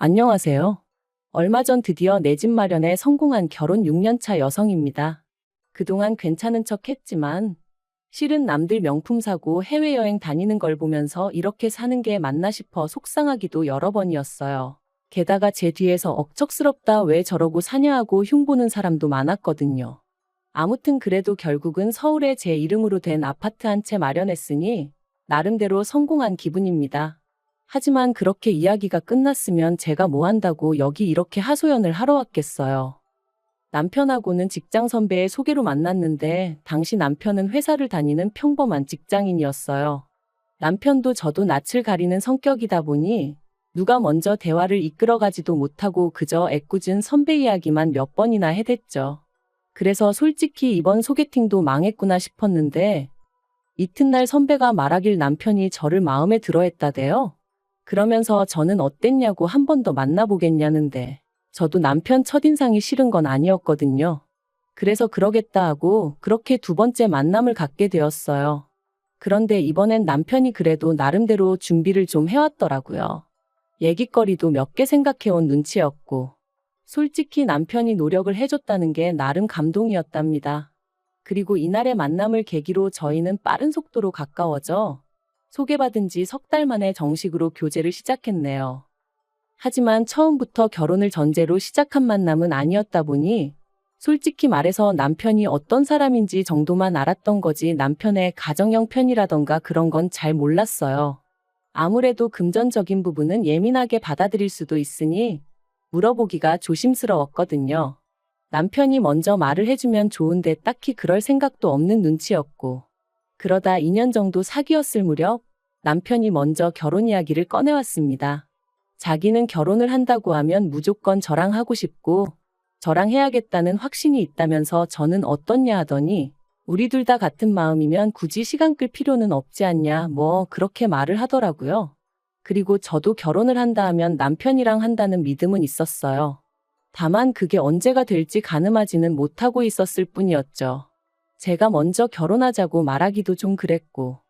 안녕하세요. 얼마 전 드디어 내 집 마련에 성공한 결혼 6년차 여성입니다. 그동안 괜찮은 척 했지만 실은 남들 명품 사고 해외여행 다니는 걸 보면서 이렇게 사는 게 맞나 싶어 속상하기도 여러 번이었어요. 게다가 제 뒤에서 억척스럽다 왜 저러고 사냐 하고 흉보는 사람도 많았거든요. 아무튼 그래도 결국은 서울에 제 이름으로 된 아파트 한 채 마련했으니 나름대로 성공한 기분입니다. 하지만 그렇게 이야기가 끝났으면 제가 뭐 한다고 여기 이렇게 하소연을 하러 왔겠어요. 남편하고는 직장 선배의 소개로 만났는데 당시 남편은 회사를 다니는 평범한 직장인이었어요. 남편도 저도 낯을 가리는 성격이다 보니 누가 먼저 대화를 이끌어가지도 못하고 그저 애꿎은 선배 이야기만 몇 번이나 해댔죠. 그래서 솔직히 이번 소개팅도 망했구나 싶었는데 이튿날 선배가 말하길 남편이 저를 마음에 들어했다대요. 그러면서 저는 어땠냐고 한 번 더 만나보겠냐는데 저도 남편 첫인상이 싫은 건 아니었거든요. 그래서 그러겠다 하고 그렇게 두 번째 만남을 갖게 되었어요. 그런데 이번엔 남편이 그래도 나름대로 준비를 좀 해왔더라고요. 얘기거리도 몇 개 생각해온 눈치였고 솔직히 남편이 노력을 해줬다는 게 나름 감동이었답니다. 그리고 이날의 만남을 계기로 저희는 빠른 속도로 가까워져 소개받은 지 석 달 만에 정식으로 교제를 시작했네요. 하지만 처음부터 결혼을 전제로 시작한 만남은 아니었다 보니 솔직히 말해서 남편이 어떤 사람인지 정도만 알았던 거지 남편의 가정형 편이라던가 그런 건 잘 몰랐어요. 아무래도 금전적인 부분은 예민하게 받아들일 수도 있으니 물어보기가 조심스러웠거든요. 남편이 먼저 말을 해주면 좋은데 딱히 그럴 생각도 없는 눈치였고 그러다 2년 정도 사귀었을 무렵 남편이 먼저 결혼 이야기를 꺼내왔습니다. 자기는 결혼을 한다고 하면 무조건 저랑 하고 싶고 저랑 해야겠다는 확신이 있다면서 저는 어떻냐 하더니 우리 둘 다 같은 마음이면 굳이 시간 끌 필요는 없지 않냐 뭐 그렇게 말을 하더라고요. 그리고 저도 결혼을 한다 하면 남편이랑 한다는 믿음은 있었어요. 다만 그게 언제가 될지 가늠하지는 못하고 있었을 뿐이었죠. 제가 먼저 결혼하자고 말하기도 좀 그랬고.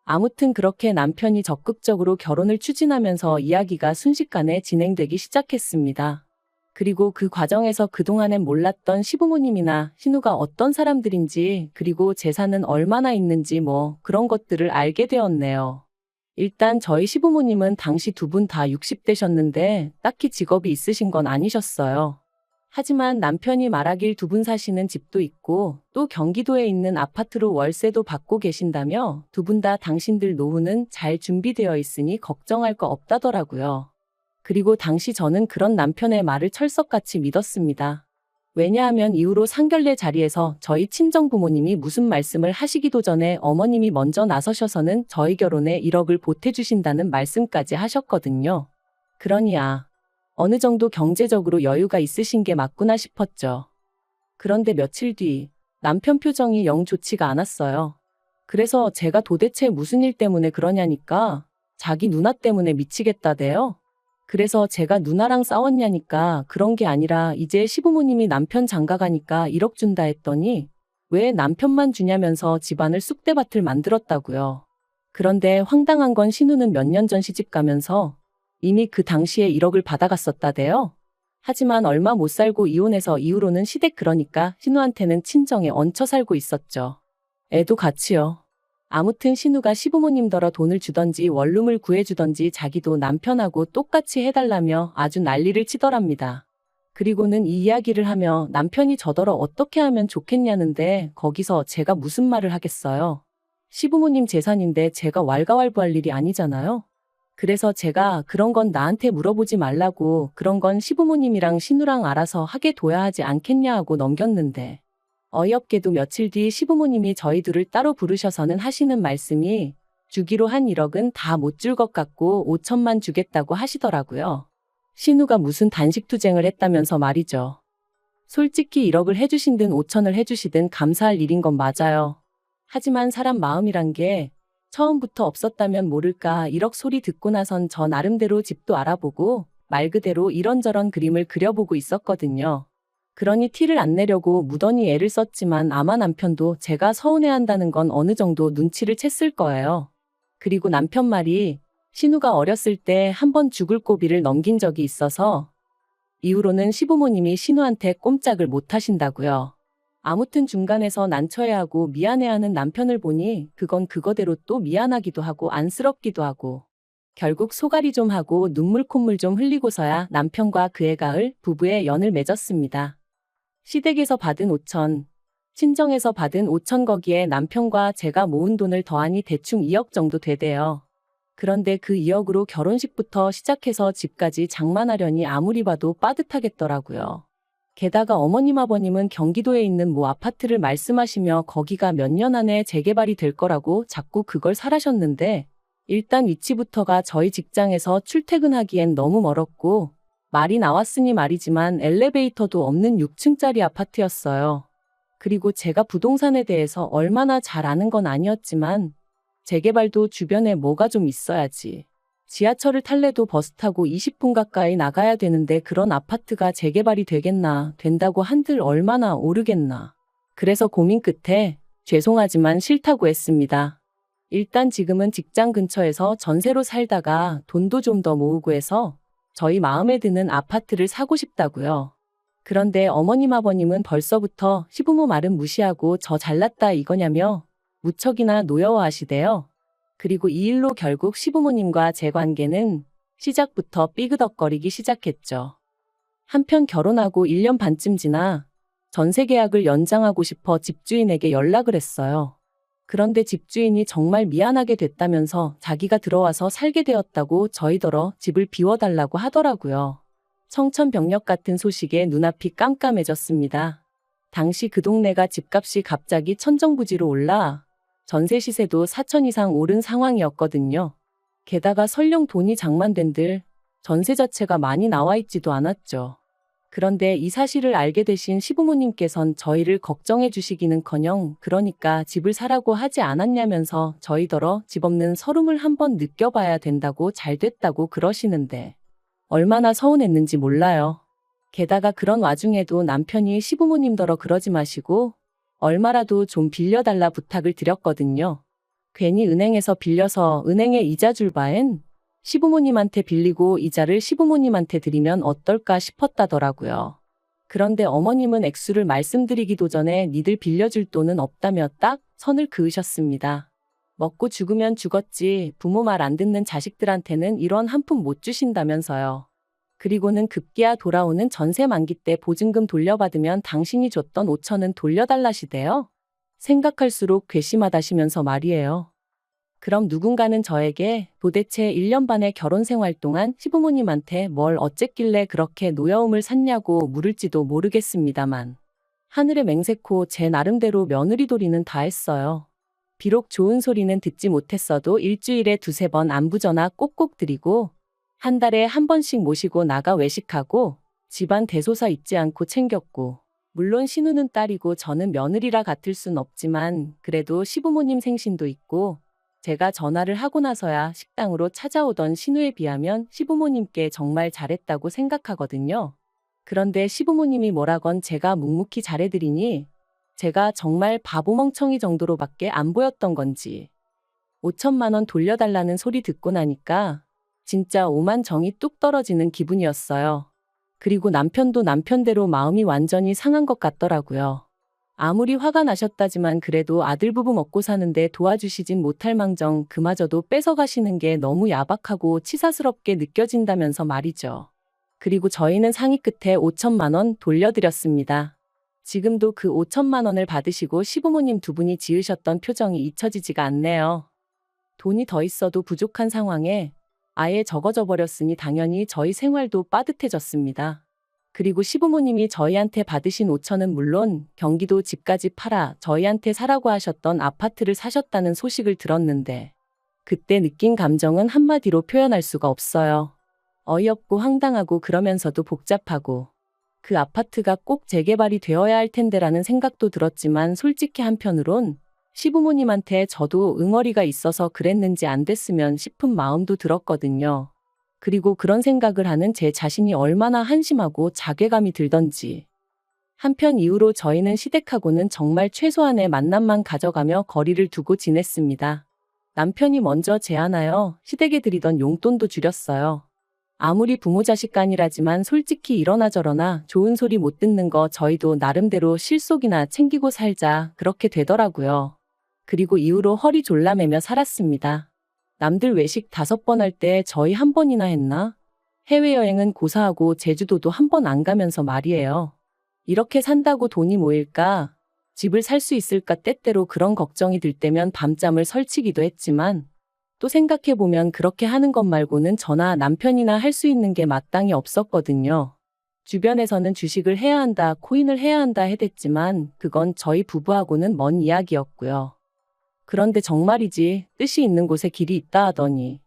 아무튼 그렇게 남편이 적극적으로 결혼을 추진하면서 이야기가 순식간에 진행되기 시작했습니다. 그리고 그 과정에서 그동안엔 몰랐던 시부모님이나 신우가 어떤 사람들인지 그리고 재산은 얼마나 있는지 뭐 그런 것들을 알게 되었네요. 일단 저희 시부모님은 당시 두 분 다 60대셨는데 딱히 직업이 있으신 건 아니셨어요. 하지만 남편이 말하길 두 분 사시는 집도 있고 또 경기도에 있는 아파트로 월세도 받고 계신다며 두 분 다 당신들 노후는 잘 준비되어 있으니 걱정할 거 없다더라고요. 그리고 당시 저는 그런 남편의 말을 철석같이 믿었습니다. 왜냐하면 이후로 상견례 자리에서 저희 친정부모님이 무슨 말씀을 하시기도 전에 어머님이 먼저 나서셔서는 저희 결혼에 1억을 보태주신다는 말씀까지 하셨거든요. 그러니 어느 정도 경제적으로 여유가 있으신 게 맞구나 싶었죠. 그런데 며칠 뒤 남편 표정이 영 좋지가 않았어요. 그래서 제가 도대체 무슨 일 때문에 그러냐니까 자기 누나 때문에 미치겠다대요. 그래서 제가 누나랑 싸웠냐니까 그런 게 아니라 이제 시부모님이 남편 장가가니까 1억 준다 했더니 왜 남편만 주냐면서 집안을 쑥대밭을 만들었다고요. 그런데 황당한 건 신우는 몇 년 전 시집 가면서 이미 그 당시에 1억을 받아갔었다대요. 하지만 얼마 못 살고 이혼해서 이후로는 시댁 그러니까 신우한테는 친정에 얹혀 살고 있었죠. 애도 같이요. 아무튼 신우가 시부모님더러 돈을 주던지 원룸을 구해주던지 자기도 남편하고 똑같이 해달라며 아주 난리를 치더랍니다. 그리고는 이 이야기를 하며 남편이 저더러 어떻게 하면 좋겠냐는데 거기서 제가 무슨 말을 하겠어요. 시부모님 재산인데 제가 왈가왈부할 일이 아니잖아요. 그래서 제가 그런 건 나한테 물어보지 말라고 그런 건 시부모님이랑 신우랑 알아서 하게 둬야 하지 않겠냐 하고 넘겼는데 어이없게도 며칠 뒤 시부모님이 저희 둘을 따로 부르셔서는 하시는 말씀이 주기로 한 1억은 다 못 줄 것 같고 5천만 주겠다고 하시더라고요. 신우가 무슨 단식투쟁을 했다면서 말이죠. 솔직히 1억을 해주신든 5천을 해주시든 감사할 일인 건 맞아요. 하지만 사람 마음이란 게 처음부터 없었다면 모를까 1억 소리 듣고 나선 저 나름대로 집도 알아보고 말 그대로 이런저런 그림을 그려보고 있었거든요. 그러니 티를 안 내려고 무던히 애를 썼지만 아마 남편도 제가 서운해한다는 건 어느 정도 눈치를 챘을 거예요. 그리고 남편 말이 신우가 어렸을 때 한 번 죽을 고비를 넘긴 적이 있어서 이후로는 시부모님이 신우한테 꼼짝을 못 하신다고요. 아무튼 중간에서 난처해하고 미안해하는 남편을 보니 그건 그거대로 또 미안하기도 하고 안쓰럽기도 하고 결국 소갈이 좀 하고 눈물 콧물 좀 흘리고서야 남편과 그해 가을 부부의 연을 맺었습니다. 시댁에서 받은 5천, 친정에서 받은 5천 거기에 남편과 제가 모은 돈을 더하니 대충 2억 정도 되대요. 그런데 그 2억으로 결혼식부터 시작해서 집까지 장만하려니 아무리 봐도 빠듯하겠더라고요. 게다가 어머님 아버님은 경기도에 있는 모 아파트를 말씀하시며 거기가 몇 년 안에 재개발이 될 거라고 자꾸 그걸 사라셨는데 일단 위치부터가 저희 직장에서 출퇴근하기엔 너무 멀었고 말이 나왔으니 말이지만 엘리베이터도 없는 6층짜리 아파트였어요. 그리고 제가 부동산에 대해서 얼마나 잘 아는 건 아니었지만 재개발도 주변에 뭐가 좀 있어야지. 지하철을 탈래도 버스 타고 20분 가까이 나가야 되는데 그런 아파트가 재개발이 되겠나, 된다고 한들 얼마나 오르겠나. 그래서 고민 끝에 죄송하지만 싫다고 했습니다. 일단 지금은 직장 근처에서 전세로 살다가 돈도 좀 더 모으고 해서 저희 마음에 드는 아파트를 사고 싶다고요. 그런데 어머님 아버님은 벌써부터 시부모 말은 무시하고 저 잘났다 이거냐며 무척이나 노여워하시대요. 그리고 이 일로 결국 시부모님과 제 관계는 시작부터 삐그덕거리기 시작했죠. 한편 결혼하고 1년 반쯤 지나 전세 계약을 연장하고 싶어 집주인에게 연락을 했어요. 그런데 집주인이 정말 미안하게 됐다면서 자기가 들어와서 살게 되었다고 저희더러 집을 비워달라고 하더라고요. 청천벽력 같은 소식에 눈앞이 깜깜해졌습니다. 당시 그 동네가 집값이 갑자기 천정부지로 올라 전세 시세도 4천 이상 오른 상황이었거든요. 게다가 설령 돈이 장만된들 전세 자체가 많이 나와 있지도 않았죠. 그런데 이 사실을 알게 되신 시부모님께선 저희를 걱정해 주시기는커녕 그러니까 집을 사라고 하지 않았냐면서 저희더러 집 없는 서름을 한번 느껴봐야 된다고 잘됐다고 그러시는데 얼마나 서운했는지 몰라요. 게다가 그런 와중에도 남편이 시부모님더러 그러지 마시고 얼마라도 좀 빌려달라 부탁을 드렸거든요. 괜히 은행에서 빌려서 은행에 이자 줄 바엔 시부모님한테 빌리고 이자를 시부모님한테 드리면 어떨까 싶었다더라고요. 그런데 어머님은 액수를 말씀드리기도 전에 니들 빌려줄 돈은 없다며 딱 선을 그으셨습니다. 먹고 죽으면 죽었지 부모 말 안 듣는 자식들한테는 이런 한 푼 못 주신다면서요. 그리고는 급기야 돌아오는 전세 만기 때 보증금 돌려받으면 당신이 줬던 5천은 돌려달라시대요. 생각할수록 괘씸하다시면서 말이에요. 그럼 누군가는 저에게 도대체 1년 반의 결혼 생활 동안 시부모님한테 뭘 어쨌길래 그렇게 노여움을 샀냐고 물을지도 모르겠습니다만 하늘의 맹세코 제 나름대로 며느리도리는 다 했어요. 비록 좋은 소리는 듣지 못했어도 일주일에 2~3번 안부전화 꼭꼭 드리고 한 달에 한 번씩 모시고 나가 외식하고 집안 대소사 잊지 않고 챙겼고 물론 신우는 딸이고 저는 며느리라 같을 순 없지만 그래도 시부모님 생신도 있고 제가 전화를 하고 나서야 식당으로 찾아오던 신우에 비하면 시부모님께 정말 잘했다고 생각하거든요. 그런데 시부모님이 뭐라건 제가 묵묵히 잘해드리니 제가 정말 바보멍청이 정도로밖에 안 보였던 건지 5천만 원 돌려달라는 소리 듣고 나니까 진짜 오만 정이 뚝 떨어지는 기분이었어요. 그리고 남편도 남편대로 마음이 완전히 상한 것 같더라고요. 아무리 화가 나셨다지만 그래도 아들 부부 먹고 사는데 도와주시진 못할 망정 그마저도 뺏어가시는 게 너무 야박하고 치사스럽게 느껴진다면서 말이죠. 그리고 저희는 상의 끝에 5천만 원 돌려드렸습니다. 지금도 그 5천만 원을 받으시고 시부모님 두 분이 지으셨던 표정이 잊혀지지가 않네요. 돈이 더 있어도 부족한 상황에 아예 적어져 버렸으니 당연히 저희 생활도 빠듯해졌습니다. 그리고 시부모님이 저희한테 받으신 5천은 물론 경기도 집까지 팔아 저희한테 사라고 하셨던 아파트를 사셨다는 소식을 들었는데 그때 느낀 감정은 한마디로 표현할 수가 없어요. 어이없고 황당하고 그러면서도 복잡하고 그 아파트가 꼭 재개발이 되어야 할 텐데라는 생각도 들었지만 솔직히 한편으론 시부모님한테 저도 응어리가 있어서 그랬는지 안 됐으면 싶은 마음도 들었거든요. 그리고 그런 생각을 하는 제 자신이 얼마나 한심하고 자괴감이 들던지. 한편 이후로 저희는 시댁하고는 정말 최소한의 만남만 가져가며 거리를 두고 지냈습니다. 남편이 먼저 제안하여 시댁에 드리던 용돈도 줄였어요. 아무리 부모 자식 간이라지만 솔직히 이러나 저러나 좋은 소리 못 듣는 거 저희도 나름대로 실속이나 챙기고 살자 그렇게 되더라고요. 그리고 이후로 허리 졸라매며 살았습니다. 남들 외식 5번 할 때 저희 1번이나 했나? 해외여행은 고사하고 제주도도 1번 안 가면서 말이에요. 이렇게 산다고 돈이 모일까? 집을 살 수 있을까? 때때로 그런 걱정이 들 때면 밤잠을 설치기도 했지만 또 생각해보면 그렇게 하는 것 말고는 저나 남편이나 할 수 있는 게 마땅히 없었거든요. 주변에서는 주식을 해야 한다, 코인을 해야 한다 해댔지만 그건 저희 부부하고는 먼 이야기였고요. 그런데 정말이지 뜻이 있는 곳에 길이 있다 하더니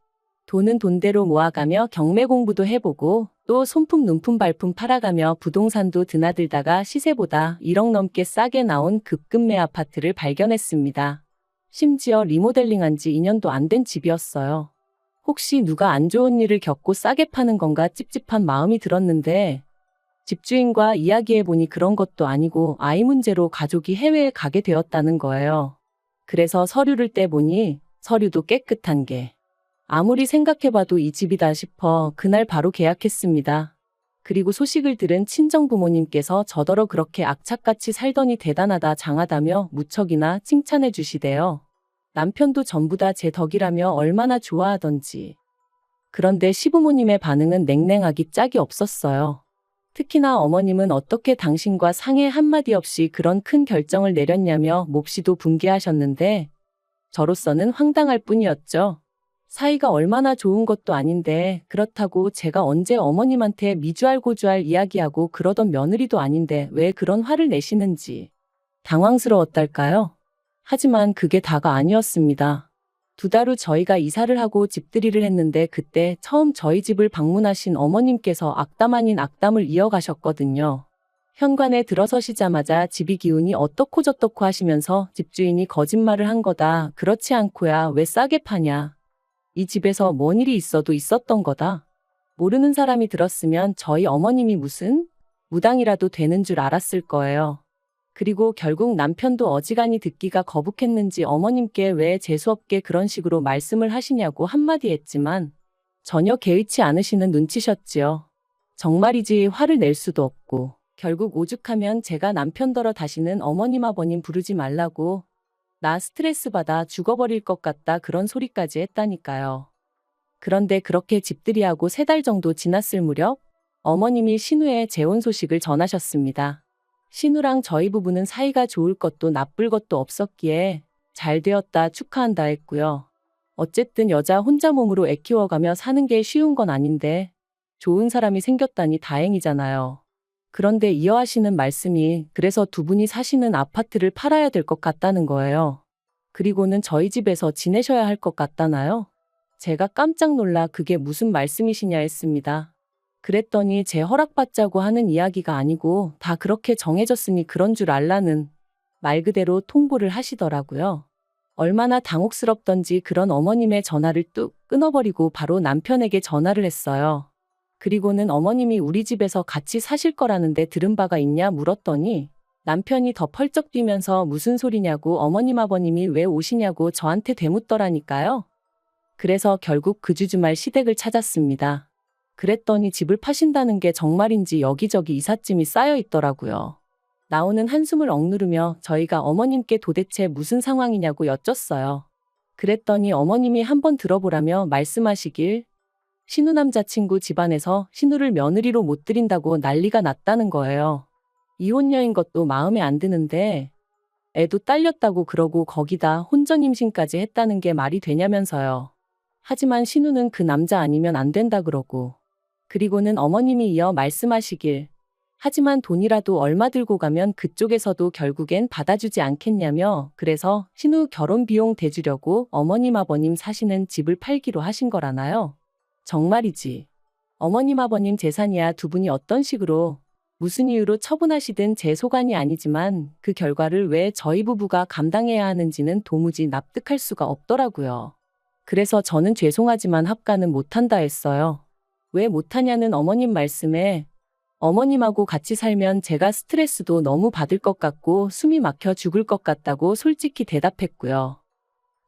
돈은 돈대로 모아가며 경매 공부도 해보고 또 손품 눈품 발품 팔아가며 부동산도 드나들다가 시세보다 1억 넘게 싸게 나온 급급매 아파트를 발견했습니다. 심지어 리모델링한 지 2년도 안 된 집이었어요. 혹시 누가 안 좋은 일을 겪고 싸게 파는 건가 찝찝한 마음이 들었는데 집주인과 이야기해보니 그런 것도 아니고 아이 문제로 가족이 해외에 가게 되었다는 거예요. 그래서 서류를 떼보니 서류도 깨끗한 게 아무리 생각해봐도 이 집이다 싶어 그날 바로 계약했습니다. 그리고 소식을 들은 친정부모님께서 저더러 그렇게 악착같이 살더니 대단하다 장하다며 무척이나 칭찬해 주시대요. 남편도 전부 다 제 덕이라며 얼마나 좋아하던지. 그런데 시부모님의 반응은 냉랭하기 짝이 없었어요. 특히나 어머님은 어떻게 당신과 상의 한마디 없이 그런 큰 결정을 내렸냐며 몹시도 분개하셨는데 저로서는 황당할 뿐이었죠. 사이가 얼마나 좋은 것도 아닌데 그렇다고 제가 언제 어머님한테 미주알 고주알 이야기하고 그러던 며느리도 아닌데 왜 그런 화를 내시는지 당황스러웠달까요? 하지만 그게 다가 아니었습니다. 2달 후 저희가 이사를 하고 집들이를 했는데 그때 처음 저희 집을 방문하신 어머님께서 악담 아닌 악담을 이어가셨거든요. 현관에 들어서시자마자 집이 기운이 어떻고 저떻고 하시면서 집주인이 거짓말을 한 거다. 그렇지 않고야 왜 싸게 파냐. 이 집에서 뭔 일이 있어도 있었던 거다. 모르는 사람이 들었으면 저희 어머님이 무슨 무당이라도 되는 줄 알았을 거예요. 그리고 결국 남편도 어지간히 듣기가 거북했는지 어머님께 왜 재수없게 그런 식으로 말씀을 하시냐고 한마디 했지만 전혀 개의치 않으시는 눈치셨지요. 정말이지 화를 낼 수도 없고 결국 오죽하면 제가 남편더러 다시는 어머님 아버님 부르지 말라고 나 스트레스 받아 죽어버릴 것 같다 그런 소리까지 했다니까요. 그런데 그렇게 집들이하고 3달 정도 지났을 무렵 어머님이 신우의 재혼 소식을 전하셨습니다. 신우랑 저희 부부는 사이가 좋을 것도 나쁠 것도 없었기에 잘 되었다 축하한다 했고요. 어쨌든 여자 혼자 몸으로 애 키워가며 사는 게 쉬운 건 아닌데 좋은 사람이 생겼다니 다행이잖아요. 그런데 이어하시는 말씀이 그래서 2분이 사시는 아파트를 팔아야 될 것 같다는 거예요. 그리고는 저희 집에서 지내셔야 할 것 같다나요? 제가 깜짝 놀라 그게 무슨 말씀이시냐 했습니다. 그랬더니 제 허락받자고 하는 이야기가 아니고 다 그렇게 정해졌으니 그런 줄 알라는 말 그대로 통보를 하시더라고요. 얼마나 당혹스럽던지 그런 어머님의 전화를 뚝 끊어버리고 바로 남편에게 전화를 했어요. 그리고는 어머님이 우리 집에서 같이 사실 거라는데 들은 바가 있냐 물었더니 남편이 더 펄쩍 뛰면서 무슨 소리냐고 어머님 아버님이 왜 오시냐고 저한테 되묻더라니까요. 그래서 결국 그 주말 시댁을 찾았습니다. 그랬더니 집을 파신다는 게 정말인지 여기저기 이삿짐이 쌓여 있더라고요. 나오는 한숨을 억누르며 저희가 어머님께 도대체 무슨 상황이냐고 여쭸어요. 그랬더니 어머님이 한번 들어보라며 말씀하시길 신우 남자친구 집안에서 신우를 며느리로 못 들인다고 난리가 났다는 거예요. 이혼녀인 것도 마음에 안 드는데 애도 딸렸다고 그러고 거기다 혼전 임신까지 했다는 게 말이 되냐면서요. 하지만 신우는 그 남자 아니면 안 된다 그러고 그리고는 어머님이 이어 말씀하시길 하지만 돈이라도 얼마 들고 가면 그쪽에서도 결국엔 받아주지 않겠냐며 그래서 신우 결혼 비용 대주려고 어머님 아버님 사시는 집을 팔기로 하신 거라나요? 정말이지. 어머님 아버님 재산이야 2분이 어떤 식으로 무슨 이유로 처분하시든 제 소관이 아니지만 그 결과를 왜 저희 부부가 감당해야 하는지는 도무지 납득할 수가 없더라고요. 그래서 저는 죄송하지만 합가는 못한다 했어요. 왜 못하냐는 어머님 말씀에 어머님하고 같이 살면 제가 스트레스도 너무 받을 것 같고 숨이 막혀 죽을 것 같다고 솔직히 대답했고요.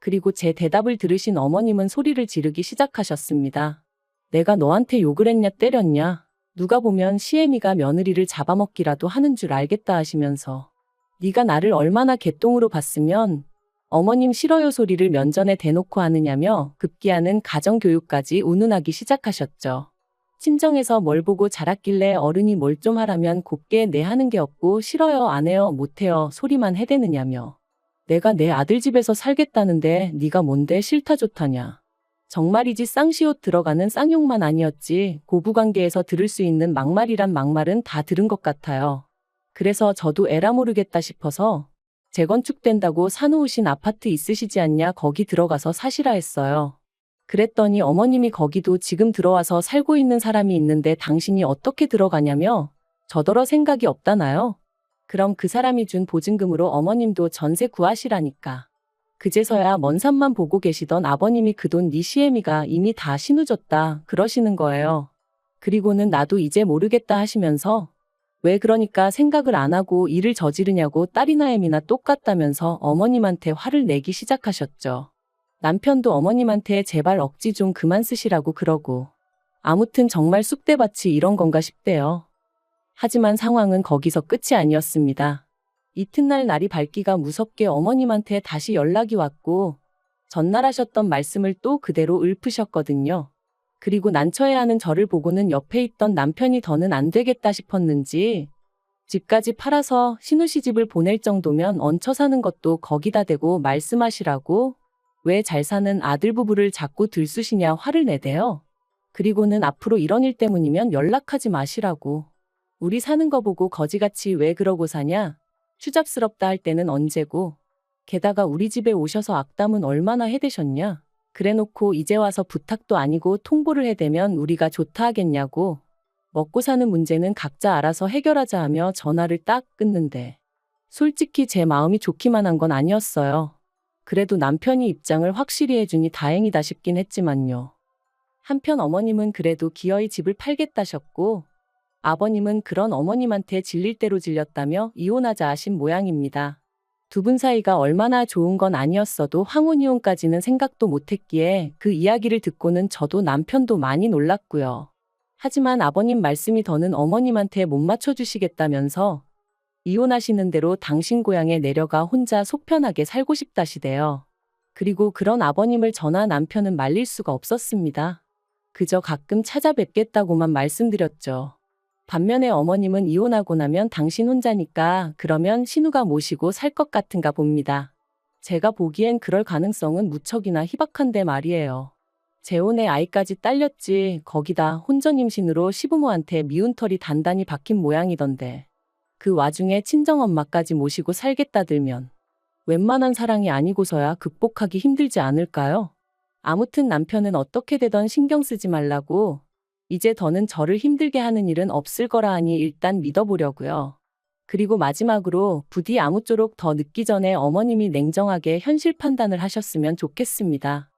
그리고 제 대답을 들으신 어머님은 소리를 지르기 시작하셨습니다. 내가 너한테 욕을 했냐 때렸냐? 누가 보면 시애미가 며느리를 잡아먹기라도 하는 줄 알겠다 하시면서 네가 나를 얼마나 개똥으로 봤으면 어머님 싫어요 소리를 면전에 대놓고 하느냐며 급기야는 가정교육까지 운운하기 시작하셨죠. 친정에서 뭘 보고 자랐길래 어른이 뭘 좀 하라면 곱게 내 하는 게 없고 싫어요 안 해요 못해요 소리만 해대느냐며 내가 내 아들 집에서 살겠다는데 네가 뭔데 싫다 좋다냐. 정말이지 쌍시옷 들어가는 쌍욕만 아니었지 고부관계에서 들을 수 있는 막말이란 막말은 다 들은 것 같아요. 그래서 저도 에라 모르겠다 싶어서 재건축된다고 사놓으신 아파트 있으시지 않냐 거기 들어가서 사시라 했어요. 그랬더니 어머님이 거기도 지금 들어와서 살고 있는 사람이 있는데 당신이 어떻게 들어가냐며 저더러 생각이 없다나요? 그럼 그 사람이 준 보증금으로 어머님도 전세 구하시라니까. 그제서야 먼 산만 보고 계시던 아버님이 그 돈 네 시애미가 이미 다 신우줬다 그러시는 거예요. 그리고는 나도 이제 모르겠다 하시면서 왜 그러니까 생각을 안 하고 일을 저지르냐고 딸이나 애미나 똑같다면서 어머님한테 화를 내기 시작하셨죠. 남편도 어머님한테 제발 억지 좀 그만 쓰시라고 그러고 아무튼 정말 쑥대밭이 이런 건가 싶대요. 하지만 상황은 거기서 끝이 아니었습니다. 이튿날 날이 밝기가 무섭게 어머님한테 다시 연락이 왔고 전날 하셨던 말씀을 또 그대로 읊으셨거든요. 그리고 난처해하는 저를 보고는 옆에 있던 남편이 더는 안 되겠다 싶었는지 집까지 팔아서 신우시집을 보낼 정도면 얹혀 사는 것도 거기다 대고 말씀하시라고 왜 잘 사는 아들 부부를 자꾸 들쑤시냐 화를 내대요. 그리고는 앞으로 이런 일 때문이면 연락하지 마시라고. 우리 사는 거 보고 거지같이 왜 그러고 사냐? 추잡스럽다 할 때는 언제고. 게다가 우리 집에 오셔서 악담은 얼마나 해대셨냐? 그래놓고 이제 와서 부탁도 아니고 통보를 해대면 우리가 좋다 하겠냐고. 먹고 사는 문제는 각자 알아서 해결하자 하며 전화를 딱 끊는데 솔직히 제 마음이 좋기만 한 건 아니었어요. 그래도 남편이 입장을 확실히 해주니 다행이다 싶긴 했지만요. 한편 어머님은 그래도 기어이 집을 팔겠다셨고 아버님은 그런 어머님한테 질릴 대로 질렸다며 이혼하자 하신 모양입니다. 두 분 사이가 얼마나 좋은 건 아니었어도 황혼이혼까지는 생각도 못했기에 그 이야기를 듣고는 저도 남편도 많이 놀랐고요. 하지만 아버님 말씀이 더는 어머님한테 못 맞춰주시겠다면서 이혼하시는 대로 당신 고향에 내려가 혼자 속 편하게 살고 싶다시대요. 그리고 그런 아버님을 저나 남편은 말릴 수가 없었습니다. 그저 가끔 찾아뵙겠다고만 말씀드렸죠. 반면에 어머님은 이혼하고 나면 당신 혼자니까 그러면 신우가 모시고 살 것 같은가 봅니다. 제가 보기엔 그럴 가능성은 무척이나 희박한데 말이에요. 재혼에 아이까지 딸렸지 거기다 혼전 임신으로 시부모한테 미운 털이 단단히 박힌 모양이던데 그 와중에 친정엄마까지 모시고 살겠다들면 웬만한 사랑이 아니고서야 극복하기 힘들지 않을까요? 아무튼 남편은 어떻게 되던 신경 쓰지 말라고 이제 더는 저를 힘들게 하는 일은 없을 거라 하니 일단 믿어보려고요. 그리고 마지막으로 부디 아무쪼록 더 늦기 전에 어머님이 냉정하게 현실 판단을 하셨으면 좋겠습니다.